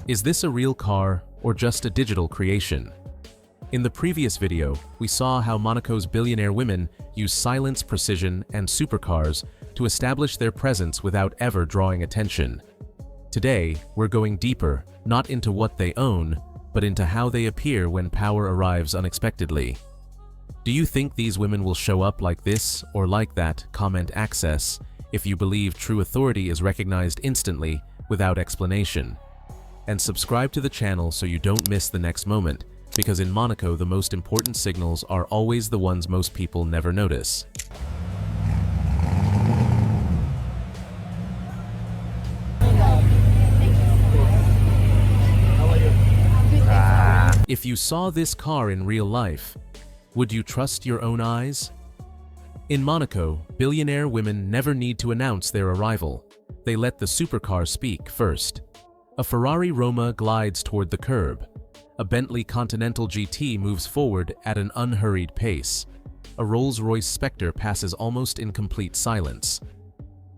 Is this a real car or just a digital creation? In the previous video, we saw how Monaco's billionaire women use silence, precision, and supercars to establish their presence without ever drawing attention. Today, we're going deeper, not into what they own, but into how they appear when power arrives unexpectedly. Do you think these women will show up like this or like that? Comment access if you believe true authority is recognized instantly without explanation. And subscribe to the channel so you don't miss the next moment, because in Monaco the most important signals are always the ones most people never notice. If you saw this car in real life, would you trust your own eyes? In Monaco, billionaire women never need to announce their arrival. They let the supercar speak first. A Ferrari Roma glides toward the curb. A Bentley Continental GT moves forward at an unhurried pace. A Rolls-Royce Spectre passes almost in complete silence.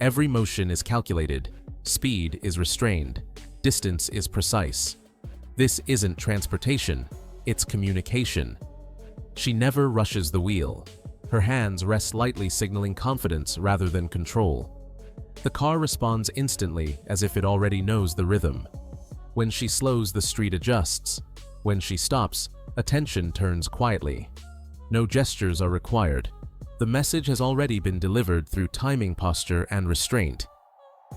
Every motion is calculated. Speed is restrained. Distance is precise. This isn't transportation, it's communication. She never rushes the wheel. Her hands rest lightly, signaling confidence rather than control. The car responds instantly, as if it already knows the rhythm. When she slows, the street adjusts. When she stops, attention turns quietly. No gestures are required. The message has already been delivered through timing, posture, and restraint.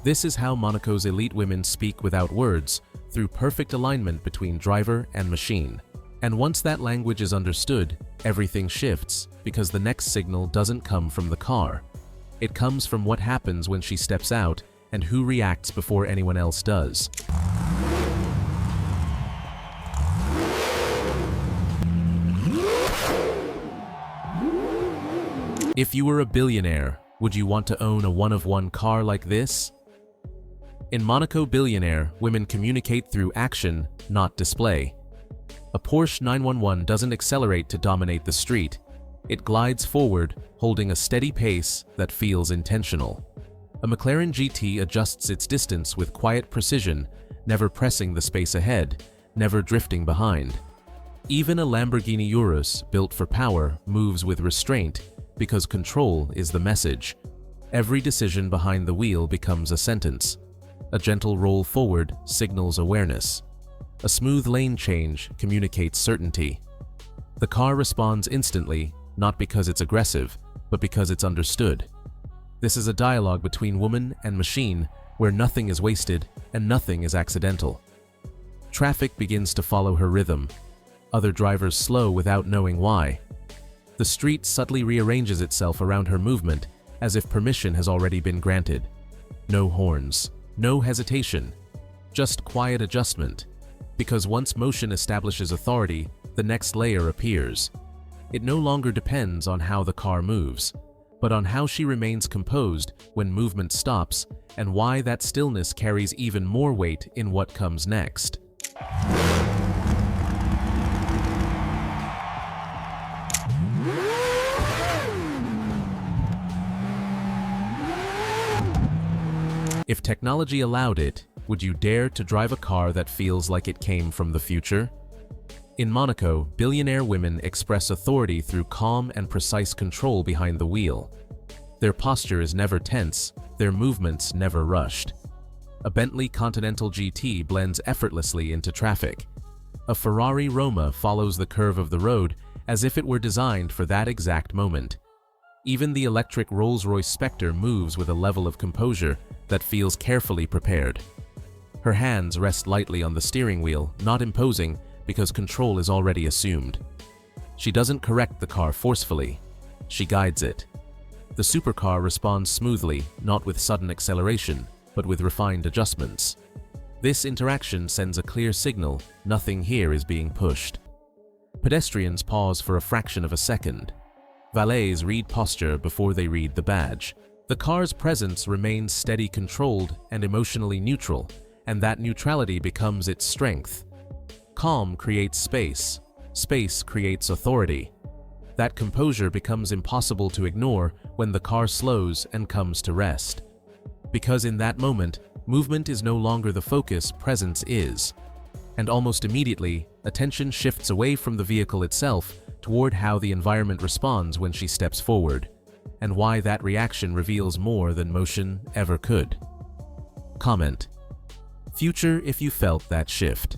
This is how Monaco's elite women speak without words, through perfect alignment between driver and machine. And once that language is understood, everything shifts, because the next signal doesn't come from the car. It comes from what happens when she steps out and who reacts before anyone else does. If you were a billionaire, would you want to own a one-of-one car like this? In Monaco Billionaire, women communicate through action, not display. A Porsche 911 doesn't accelerate to dominate the street. It glides forward, holding a steady pace that feels intentional. A McLaren GT adjusts its distance with quiet precision, never pressing the space ahead, never drifting behind. Even a Lamborghini Urus, built for power, moves with restraint, because control is the message. Every decision behind the wheel becomes a sentence. A gentle roll forward signals awareness. A smooth lane change communicates certainty. The car responds instantly, not because it's aggressive, but because it's understood. This is a dialogue between woman and machine where nothing is wasted and nothing is accidental. Traffic begins to follow her rhythm. Other drivers slow without knowing why. The street subtly rearranges itself around her movement, as if permission has already been granted. No horns, no hesitation, just quiet adjustment. Because once motion establishes authority, the next layer appears. It no longer depends on how the car moves, but on how she remains composed when movement stops, and why that stillness carries even more weight in what comes next. If technology allowed it, would you dare to drive a car that feels like it came from the future? In Monaco, billionaire women express authority through calm and precise control behind the wheel. Their posture is never tense, their movements never rushed. A Bentley Continental GT blends effortlessly into traffic. A Ferrari Roma follows the curve of the road as if it were designed for that exact moment. Even the electric Rolls-Royce Spectre moves with a level of composure that feels carefully prepared. Her hands rest lightly on the steering wheel, not imposing, because control is already assumed. She doesn't correct the car forcefully. She guides it. The supercar responds smoothly, not with sudden acceleration, but with refined adjustments. This interaction sends a clear signal: nothing here is being pushed. Pedestrians pause for a fraction of a second. Valets read posture before they read the badge. The car's presence remains steady, controlled, and emotionally neutral, and that neutrality becomes its strength. Calm creates space. Space creates authority. That composure becomes impossible to ignore when the car slows and comes to rest. Because in that moment, movement is no longer the focus, presence is. And almost immediately, attention shifts away from the vehicle itself toward how the environment responds when she steps forward, and why that reaction reveals more than motion ever could. Comment: future if you felt that shift.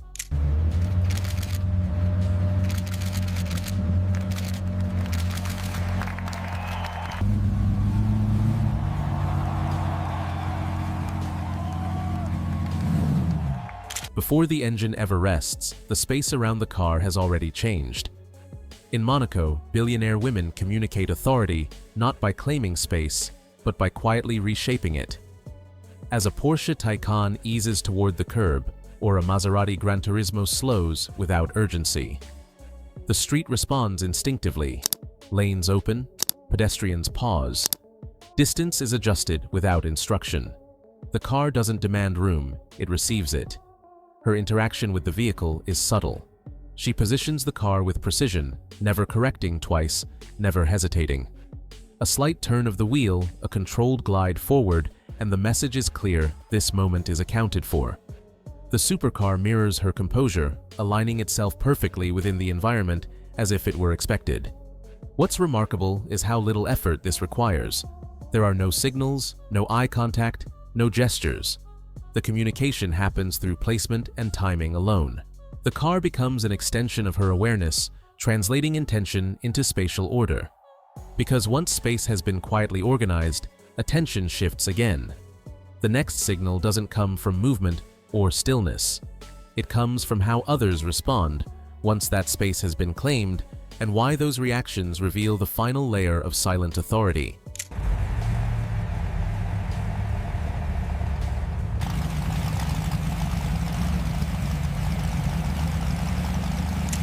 Before the engine ever rests, the space around the car has already changed. In Monaco, billionaire women communicate authority not by claiming space, but by quietly reshaping it. As a Porsche Taycan eases toward the curb, or a Maserati Gran Turismo slows without urgency, the street responds instinctively. Lanes open, pedestrians pause. Distance is adjusted without instruction. The car doesn't demand room, it receives it. Her interaction with the vehicle is subtle. She positions the car with precision, never correcting twice, never hesitating. A slight turn of the wheel, a controlled glide forward, and the message is clear: this moment is accounted for. The supercar mirrors her composure, aligning itself perfectly within the environment as if it were expected. What's remarkable is how little effort this requires. There are no signals, no eye contact, no gestures. The communication happens through placement and timing alone. The car becomes an extension of her awareness, translating intention into spatial order. Because once space has been quietly organized, attention shifts again. The next signal doesn't come from movement or stillness. It comes from how others respond once that space has been claimed, and why those reactions reveal the final layer of silent authority.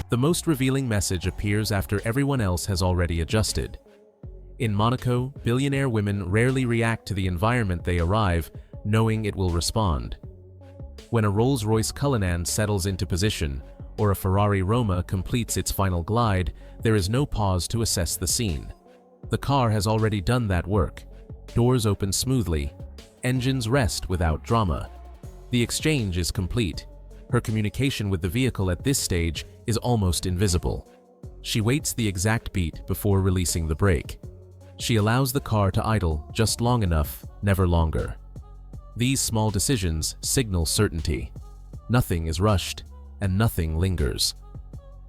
The most revealing message appears after everyone else has already adjusted. In Monaco, billionaire women rarely react to the environment they arrive, knowing it will respond. When a Rolls-Royce Cullinan settles into position, or a Ferrari Roma completes its final glide, there is no pause to assess the scene. The car has already done that work. Doors open smoothly. Engines rest without drama. The exchange is complete. Her communication with the vehicle at this stage is almost invisible. She waits the exact beat before releasing the brake. She allows the car to idle just long enough, never longer. These small decisions signal certainty. Nothing is rushed, and nothing lingers.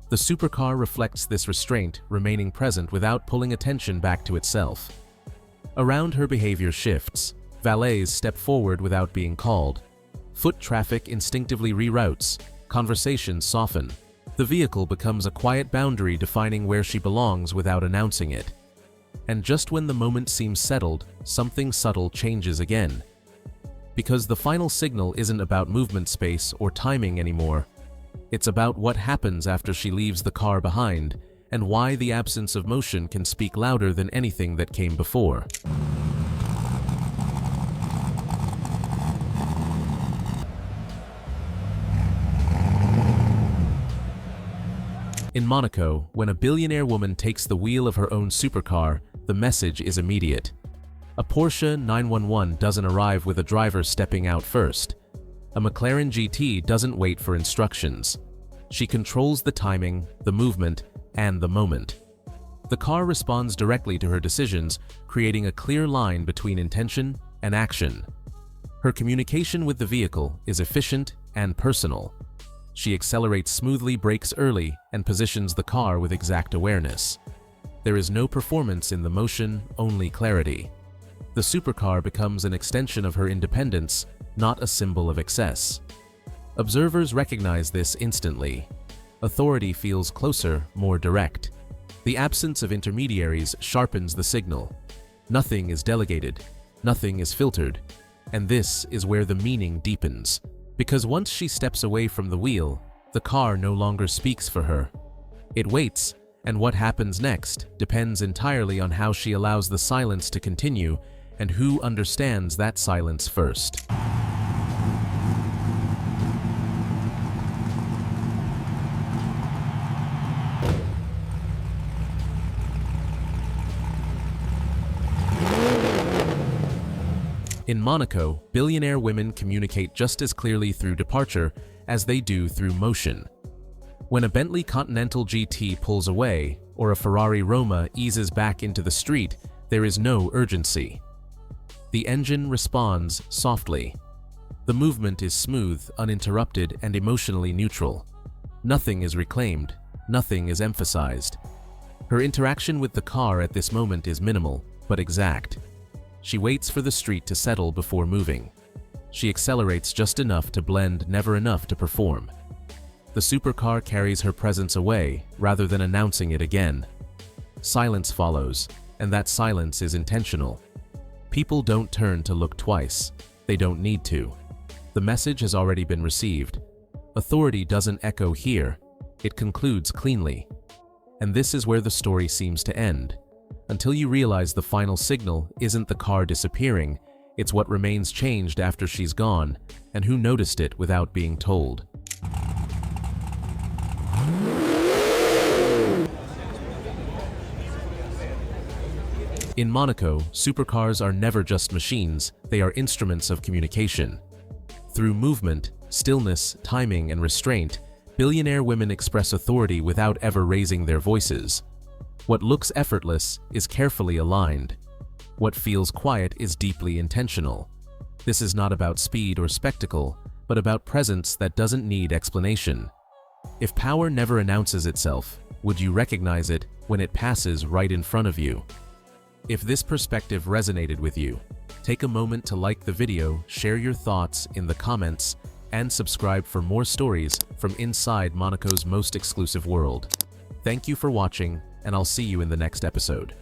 The supercar reflects this restraint, remaining present without pulling attention back to itself. Around her, behavior shifts. Valets step forward without being called. Foot traffic instinctively reroutes. Conversations soften. The vehicle becomes a quiet boundary defining where she belongs without announcing it. And just when the moment seems settled, something subtle changes again. Because the final signal isn't about movement space or timing anymore. It's about what happens after she leaves the car behind, and why the absence of motion can speak louder than anything that came before. In Monaco, when a billionaire woman takes the wheel of her own supercar, the message is immediate. A Porsche 911 doesn't arrive with a driver stepping out first. A McLaren GT doesn't wait for instructions. She controls the timing, the movement, and the moment. The car responds directly to her decisions, creating a clear line between intention and action. Her communication with the vehicle is efficient and personal. She accelerates smoothly, brakes early, and positions the car with exact awareness. There is no performance in the motion, only clarity. The supercar becomes an extension of her independence, not a symbol of excess. Observers recognize this instantly. Authority feels closer, more direct. The absence of intermediaries sharpens the signal. Nothing is delegated, nothing is filtered, and this is where the meaning deepens. Because once she steps away from the wheel, the car no longer speaks for her. It waits, and what happens next depends entirely on how she allows the silence to continue and who understands that silence first. In Monaco, billionaire women communicate just as clearly through departure as they do through motion. When a Bentley Continental GT pulls away, or a Ferrari Roma eases back into the street, there is no urgency. The engine responds softly. The movement is smooth, uninterrupted, and emotionally neutral. Nothing is reclaimed, nothing is emphasized. Her interaction with the car at this moment is minimal, but exact. She waits for the street to settle before moving. She accelerates just enough to blend, never enough to perform. The supercar carries her presence away, rather than announcing it again. Silence follows, and that silence is intentional. People don't turn to look twice. They don't need to. The message has already been received. Authority doesn't echo here. It concludes cleanly. And this is where the story seems to end. Until you realize the final signal isn't the car disappearing, it's what remains changed after she's gone, and who noticed it without being told. In Monaco, supercars are never just machines, they are instruments of communication. Through movement, stillness, timing, and restraint, billionaire women express authority without ever raising their voices. What looks effortless is carefully aligned. What feels quiet is deeply intentional. This is not about speed or spectacle, but about presence that doesn't need explanation. If power never announces itself, would you recognize it when it passes right in front of you? If this perspective resonated with you, take a moment to like the video, share your thoughts in the comments, and subscribe for more stories from inside Monaco's most exclusive world. Thank you for watching, and I'll see you in the next episode.